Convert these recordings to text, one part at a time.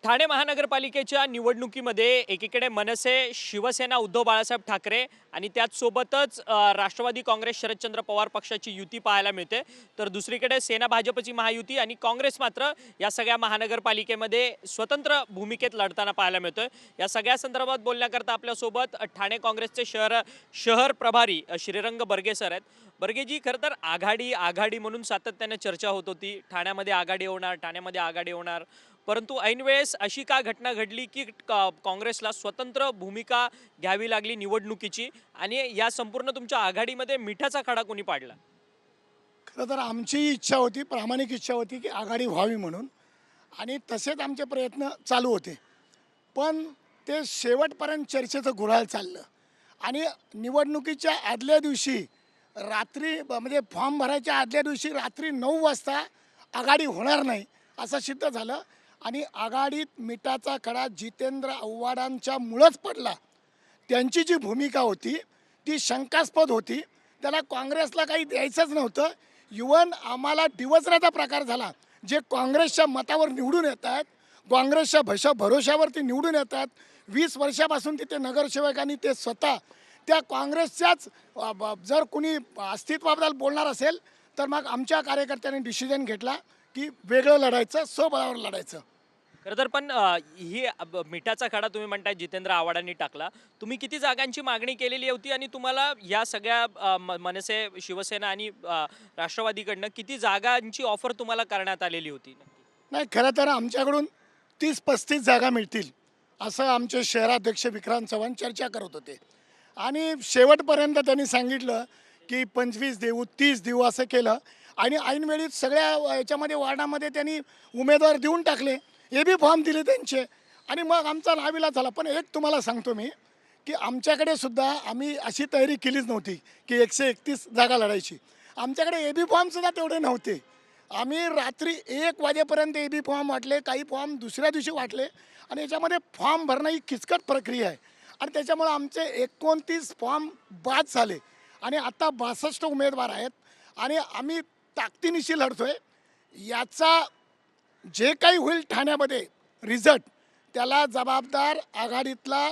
ठाणे महानगरपालिकेच्या निवडणुकीमध्ये एकीकडे मनसे, शिवसेना, उद्धव बाळासाहेब ठाकरे आणि त्याचसोबतच राष्ट्रवादी काँग्रेस, शरदचंद्र पवार पक्षाची युती पाहायला मिळते. तर दुसरीकडे सेना भाजपची महायुती आणि काँग्रेस मात्र या सगळ्या महानगरपालिकेमध्ये स्वतंत्र भूमिकेत लढताना पाहायला मिळतोय. या सगळ्या संदर्भात बोलण्याकरता आपल्यासोबत ठाणे काँग्रेसचे शहर प्रभारी श्रीरंग बर्गे सर आहेत. बर्गेजी, खरं तर आघाडी आघाडी म्हणून सातत्याने चर्चा होत होती. ठाण्यामध्ये आघाडी होणार, ठाण्यामध्ये आघाडी होणार. परंतु ऐनवेळेस अशी का घटना घडली की काँग्रेसला स्वतंत्र भूमिका घ्यावी लागली निवडणुकीची आणि या संपूर्ण तुमच्या आघाडीमध्ये मिठाचा खडा कोणी पाडला? खरं तर आमची इच्छा होती, प्रामाणिक इच्छा होती की आघाडी व्हावी म्हणून, आणि तसेच आमचे प्रयत्न चालू होते. पण ते शेवटपर्यंत चर्चेचं गुऱ्हाळ चाललं आणि निवडणुकीच्या आदल्या दिवशी रात्री म्हणजे फॉर्म भरायच्या आदल्या दिवशी रात्री 9 वाजता आघाडी होणार नाही असं सिद्ध झालं. आणि आघाडीत मिठाचा खडा जितेंद्र आव्हाडांच्या मुळंच पडला. त्यांची जी भूमिका होती ती शंकास्पद होती. त्याला काँग्रेसला काही द्यायचंच नव्हतं. इव्हन आम्हाला डिवचण्याचा प्रकार झाला. जे काँग्रेसच्या मतावर निवडून येत आहेत, काँग्रेसच्या भरोशावर ते निवडून येतात, 20 वर्षापासून तिथे नगरसेवकांनी ते स्वतः त्या काँग्रेसच्याच जर कुणी अस्तित्वाबद्दल बोलणार असेल तर मग आमच्या कार्यकर्त्यांनी डिसिजन घेतला की वेगळं लढायचं, स्वबळावर लढायचं. खरं तर पण ही मिठाचा खडा तुम्ही म्हणताय जितेंद्र आव्हाडांनी टाकला. तुम्ही किती जागांची मागणी केलेली होती आणि तुम्हाला या सगळ्या मनसे, शिवसेना आणि राष्ट्रवादीकडनं किती जागांची ऑफर तुम्हाला करण्यात आलेली होती? नाही, खरं तर आमच्याकडून 30-35 जागा मिळतील असं आमचे शहराध्यक्ष विक्रांत चव्हाण चर्चा करत होते. आणि शेवटपर्यंत त्यांनी सांगितलं की 25 देऊ, 30 देऊ असं केलं. आणि ऐनवेळी सगळ्या याच्यामध्ये वार्डामध्ये त्यांनी उमेदवार देऊन टाकले, हे बी फॉर्म दिले त्यांचे. आणि मग आमचा नाविलाज झाला. पण एक तुम्हाला सांगतो मी की आमच्याकडे सुद्धा आम्ही अशी तयारी केलीच नव्हती की 131 जागा लढायची. आमच्याकडे ए बी फॉर्मसुद्धा तेवढे नव्हते. आम्ही रात्री 1 वाजेपर्यंत ए बी फॉर्म वाटले, काही फॉर्म दुसऱ्या दिवशी वाटले. आणि याच्यामध्ये फॉर्म भरणं ही किचकट प्रक्रिया आहे. आणि त्याच्यामुळं आमचे 29 फॉर्म बाद झाले आणि आता 62 उमेदवार आहेत. आणि आम्ही ताकदीनिशी लढतोय. याचा जे काही होईल ठाण्यामध्ये रिझल्ट, त्याला जबाबदार आघाडीतला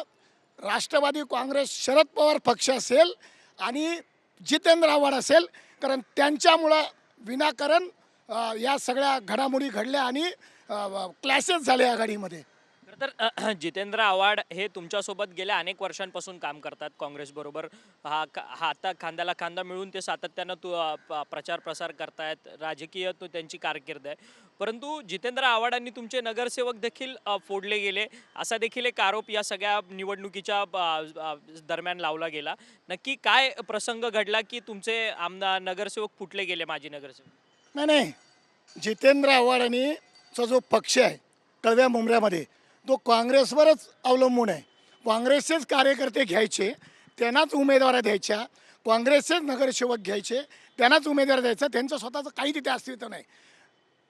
राष्ट्रवादी काँग्रेस शरद पवार पक्ष असेल आणि जितेंद्र आव्हाड असेल. कारण त्यांच्यामुळं विनाकारण या सगळ्या घडामोडी घडल्या आणि क्लॅशेस झाले आघाडीमध्ये. तर जितेंद्र आव्हाड हे तुमच्यासोबत गेल्या अनेक वर्षांपासून काम करतात काँग्रेसबरोबर. आता खांद्याला खांदा मिळून ते सातत्यानं प्रचार प्रसार करतायत. राजकीय त्यांची कारकीर्द आहे. परंतु जितेंद्र आव्हाडांनी तुमचे नगरसेवक देखील फोडले गेले असा देखील एक आरोप या सगळ्या निवडणुकीच्या दरम्यान लावला गेला. नक्की काय प्रसंग घडला की तुमचे नगरसेवक फुटले गेले, माजी नगरसेवक? नाही, जितेंद्र आव्हाडांनी जो पक्ष आहे कळव्या मुंबऱ्यामध्ये, तो काँग्रेसवरच अवलंबून आहे. काँग्रेसचेच कार्यकर्ते घ्यायचे, त्यांनाच उमेदवार द्यायच्या, काँग्रेसचेच नगरसेवक घ्यायचे, त्यांनाच उमेदवार द्यायचा. त्यांचं स्वतःचं काही तिथे अस्तित्व नाही.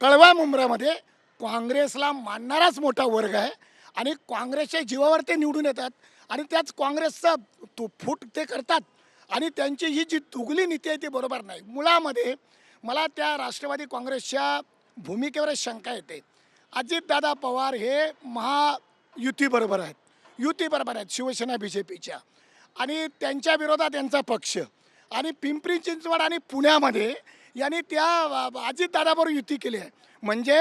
कळवा मुंबऱ्यामध्ये काँग्रेसला मानणाराच मोठा वर्ग आहे आणि काँग्रेसच्या जीवावर ते निवडून येतात आणि त्याच काँग्रेसचा फूट ते करतात. आणि त्यांची ही जी दुगली नीती आहे ती बरोबर नाही. मुळामध्ये मला त्या राष्ट्रवादी काँग्रेसच्या भूमिकेवरच शंका येते. अजितदादा पवार हे महायुतीबरोबर आहेत, युतीबरोबर आहेत शिवसेना BJPच्या, आणि त्यांच्या विरोधात त्यांचा पक्ष. आणि पिंपरी चिंचवड आणि पुण्यामध्ये यांनी त्या अजितदादाबरोबर युती केली आहे. म्हणजे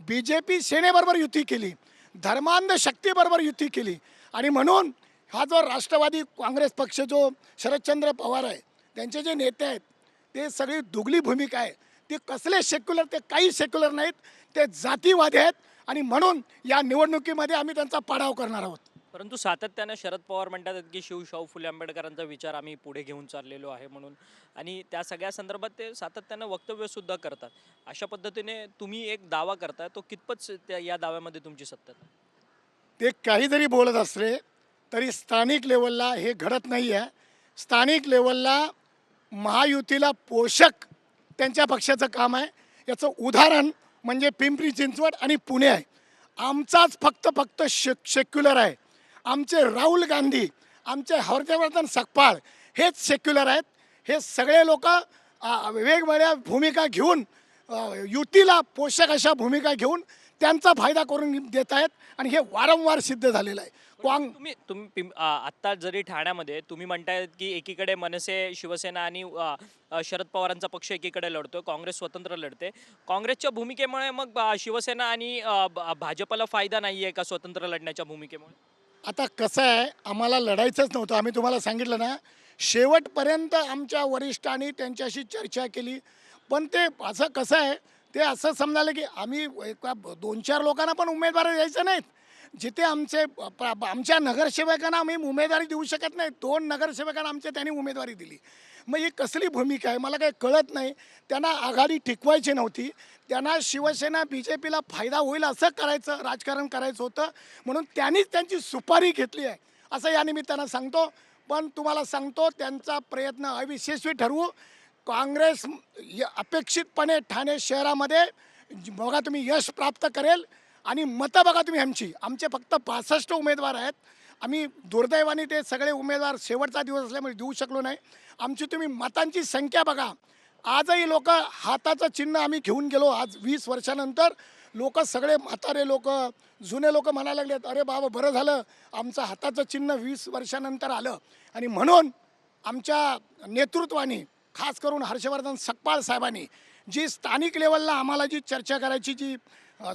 BJP सेनेबरोबर युती केली, धर्मांध शक्तीबरोबर युती केली. आणि म्हणून हा जो राष्ट्रवादी काँग्रेस पक्ष, जो शरदचंद्र पवार आहे, त्यांचे जे नेते आहेत, ते सगळी दुगली भूमिका आहे. ते कसले सेक्युलर, ते काही सेक्युलर नाहीत, ते जातीवादी आहेत. आणि म्हणून या निवडणुकीमध्ये आम्ही त्यांचा पाडाव करणार आहोत. परंतु सातत्यानं शरद पवार म्हणतात की शाहू फुले आंबेडकरांचा विचार आम्ही पुढे घेऊन चाललेलो आहे म्हणून, आणि त्या सगळ्या संदर्भात ते सातत्यानं वक्तव्यसुद्धा करतात. अशा पद्धतीने तुम्ही एक दावा करताय, तो कितपत या दाव्यामध्ये तुमची सत्ता? ते काही जरी बोलत असले तरी स्थानिक लेवलला हे घडत नाही आहे. स्थानिक लेवलला महायुतीला पोषक त्यांच्या पक्षाचं काम आहे. याचं उदाहरण म्हणजे पिंपरी चिंचवड आणि पुणे आहे. आमचाच फक्त सेक्युलर आहे. आमचे राहुल गांधी, आमचे हर्षवर्धन सकपाळ हेच सेक्युलर आहेत. हे सगळे लोक वेगवेगळ्या भूमिका घेऊन युतीला पोषक अशा भूमिका घेऊन त्यांचा फायदा करून देत आहेत आणि हे वारंवार सिद्ध झालेलं आहे. तुम्ही तुम्ही आत्ता जरी ठाण्यामध्ये तुम्ही म्हणताय की एकीकडे मनसे शिवसेना आणि शरद पवारांचा पक्ष एकीकडे लढतोय, काँग्रेस स्वतंत्र लढते. काँग्रेसच्या भूमिकेमुळे मग शिवसेना आणि भाजपला फायदा नाहीये का स्वतंत्र लढण्याच्या भूमिकेमुळे? आता कसं आहे, आम्हाला लढायचंच नव्हतं. आम्ही तुम्हाला सांगितलं ना, शेवटपर्यंत आमच्या वरिष्ठांनी त्यांच्याशी चर्चा केली. पण ते असं कसं आहे, ते असं समजाले की आम्ही एका 2-4 लोकांना पण उमेदवारी द्यायचं नाहीत. जिथे आमच्या नगरसेवकांना आम्ही उमेदवारी देऊ शकत नाही, 2 नगरसेवकांना त्यांनी उमेदवारी दिली. मग ही कसली भूमिका आहे मला काही कळत नाही. त्यांना आघाडी टिकवायची नव्हती, त्यांना शिवसेना BJPला फायदा होईल असं राजकारण करायचं होतं, म्हणून त्यांनीच त्यांची सुपारी घेतली आहे असं या निमित्तानं सांगतो. पण तुम्हाला सांगतो, त्यांचा प्रयत्न अयशस्वी ठरवू. काँग्रेस अपेक्षितपणे ठाणे शहरामध्ये बघा तुम्ही यश प्राप्त करेल आणि मतं बघा तुम्ही आमचे फक्त 65 उमेदवार आहेत. आम्ही दुर्दैवाने ते सगळे उमेदवार शेवटचा दिवस असल्यामुळे देऊ शकलो नाही. आमची तुम्ही मतांची संख्या बघा. आजही लोक हाताचं चिन्ह आम्ही घेऊन गेलो. आज 20 वर्षानंतर लोक सगळे म्हातारे लोक, जुने लोक म्हणायला लागलेत, अरे बाबा बरं झालं आमचं हाताचं चिन्ह 20 वर्षानंतर आलं. आणि म्हणून आमच्या नेतृत्वाने, खास करून हर्षवर्धन सकपाळ साहेबांनी जी स्थानिक लेवलला आम्हाला जी चर्चा करायची जी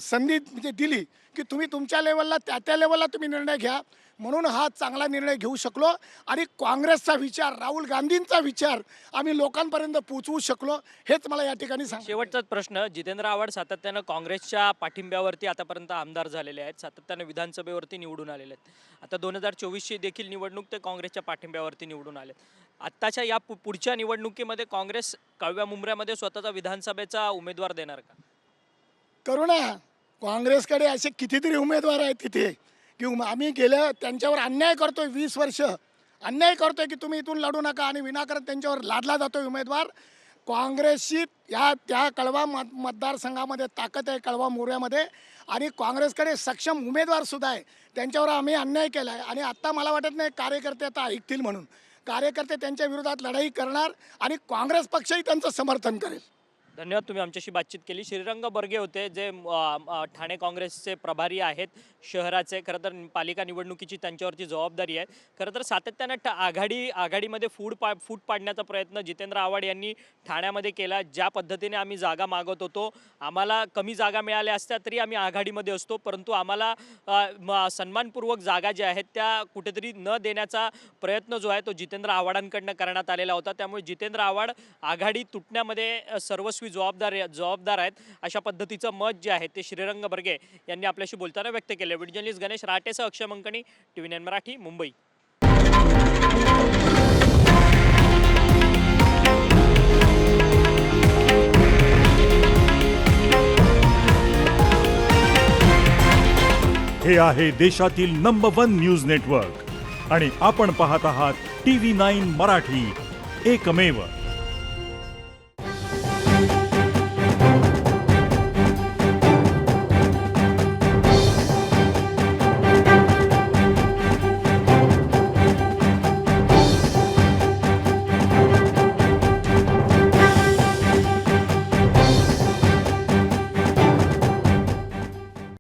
संधी दिली की तुम्ही तुमच्या लेवलला त्या लेवलला तुम्ही निर्णय घ्या, म्हणून हा चांगला निर्णय घेऊ शकलो. आणि काँग्रेसचा विचार, राहुल गांधींचा विचार आम्ही लोकांपर्यंत पोचवू शकलो. हेच मला या ठिकाणी शेवटचाच प्रश्न, जितेंद्र आव्हाड सातत्यानं काँग्रेसच्या पाठिंब्यावरती आतापर्यंत आमदार झालेले आहेत, सातत्यानं विधानसभेवरती निवडून आलेले आहेत. आता 2024ची देखील निवडणूक ते काँग्रेसच्या पाठिंब्यावरती निवडून आलेत. आत्ताच्या या पुढच्या निवडणुकीमध्ये काँग्रेस कळव्या मुंब्र्यामध्ये स्वतःचा विधानसभेचा उमेदवार देणार का? करू ना. काँग्रेसकडे असे कितीतरी उमेदवार आहेत तिथे की आम्ही गेलं त्यांच्यावर अन्याय करतोय. 20 वर्ष अन्याय करतोय की तुम्ही इथून लढू नका आणि विनाकारण त्यांच्यावर लादला जातोय उमेदवार. काँग्रेसची त्या कळवा मतदारसंघामध्ये ताकद आहे, कळवा मोऱ्यामध्ये, आणि काँग्रेसकडे सक्षम उमेदवारसुद्धा आहे. त्यांच्यावर आम्ही अन्याय केला आहे आणि आत्ता मला वाटत नाही कार्यकर्ते आता ऐकतील, म्हणून कार्यकर्ते त्यांच्या विरोधात लढाई करणार आणि काँग्रेस पक्षही त्यांचं समर्थन करेल. धन्यवाद, तुम्ही आमच्याशी बातचीत केली. श्रीरंग बर्गे होते, जे ठाणे काँग्रेसचे प्रभारी आहेत शहराचे. खरं तर पालिका निवडणुकीची त्यांच्यावरची जबाबदारी आहे. खरं तर सातत्यानं आघाडीमध्ये फूट पाडण्याचा प्रयत्न जितेंद्र आव्हाड यांनी ठाण्यामध्ये केला. ज्या पद्धतीने आम्ही जागा मागत होतो, आम्हाला कमी जागा मिळाल्या असत्या तरी आम्ही आघाडीमध्ये असतो, परंतु आम्हाला सन्मानपूर्वक जागा ज्या आहेत त्या कुठेतरी न देण्याचा प्रयत्न जो आहे तो जितेंद्र आव्हाडांकडनं करण्यात आलेला होता. त्यामुळे जितेंद्र आव्हाड आघाडी तुटण्यामध्ये सर्वस्वी जबाबदार आहेत, अशा पद्धतीचं मत जे आहे ते श्रीरंग बर्गे यांनी आपल्याशी बोलताना व्यक्त केले. व्हिडिओ जर्नलिस्ट गणेश राटेसह अक्षय मंकणी, TV9 मराठी, मुंबई. हे आहे देशातील नंबर 1 न्यूज नेटवर्क आणि आपण पाहत आहात TV9 मराठी, एकमेव.